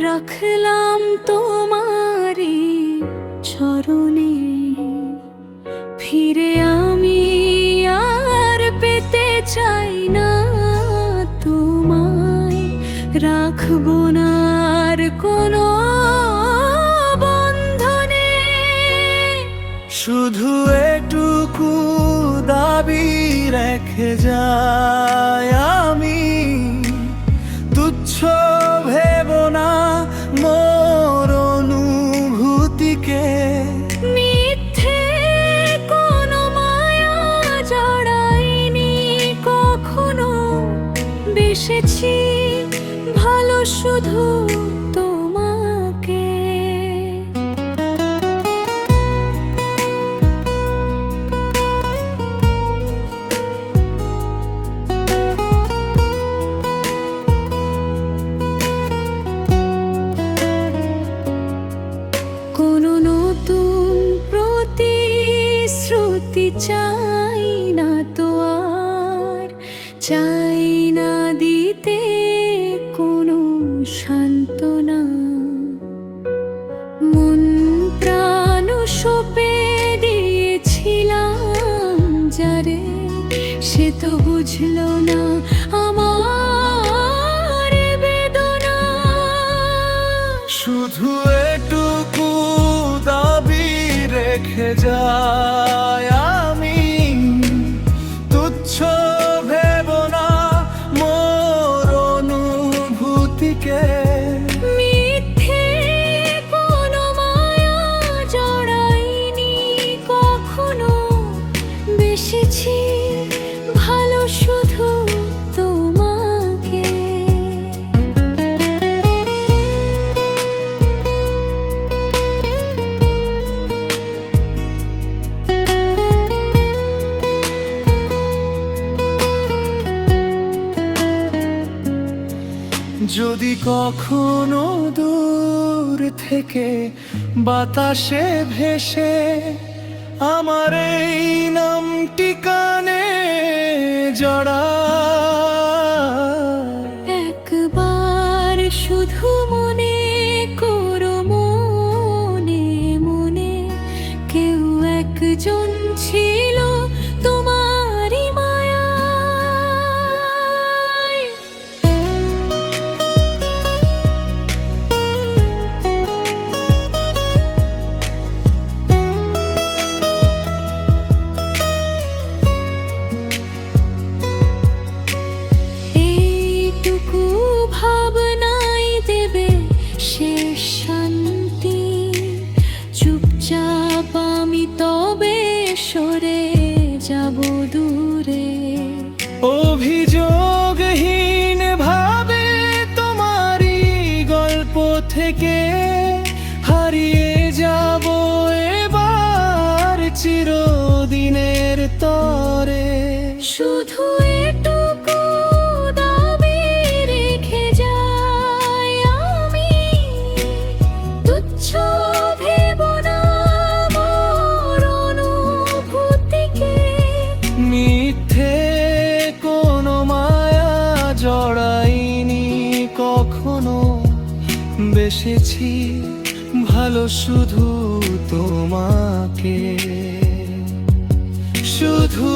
রাখলাম তোমারি চরণে, ফিরে আমি আর পেতে চাই না তোমায়, রাখবো না আর কোনো বন্ধনে। শুধু এটুকু দাবি রেখে যাই আমি, তুচ্ছ ভেব না মোর অনুভূতিকে। মিথ্যে কোনো মায়া জড়াইনি কখনো, বেসেছি ভালো শুধু তোমাকে। কোনো নতুন প্রতিশ্রুতি চাই না তো আর, চাই না দিতে কোনো সান্ত্বনা। মন প্রাণ সঁপে দিয়েছিলাম যারে, সে তো বুঝলো না আমার বেদনা। শুধু এটুকু দাবি রেখে যাই আমি, তুচ্ছ ভেব না মোর অনুভূতিকে। মিথ্যে কোনো মায়া জড়াইনি কখনো, বেসেছি ভালো শুধু তোমাকে। যদি কখনো দূর থেকে বাতাসে ভেসে আমার এই নামটি কানে জড়ায়, একবার শুধু মনে করো, মনে মনে কেউ একজন ছিল তোমারই মায়ায়। এইটুকু ভাবনাই দেবে শেষ শান্তি, চুপচাপ আমি তবে সরে যাব দূরে। অভিযোগহীন ভাবে তোমারই গল্প থেকে হারিয়ে যাব এবার চিরদিনের তরে। শুধু এটুকু দাবি রেখে যাই আমি, তুচ্ছ ভেব না মোর অনুভূতিকে। মিথ্যে কোনো মায়া জড়াইনি কখনো, বেসেছি ভালো শুধু তোমাকে। শুধু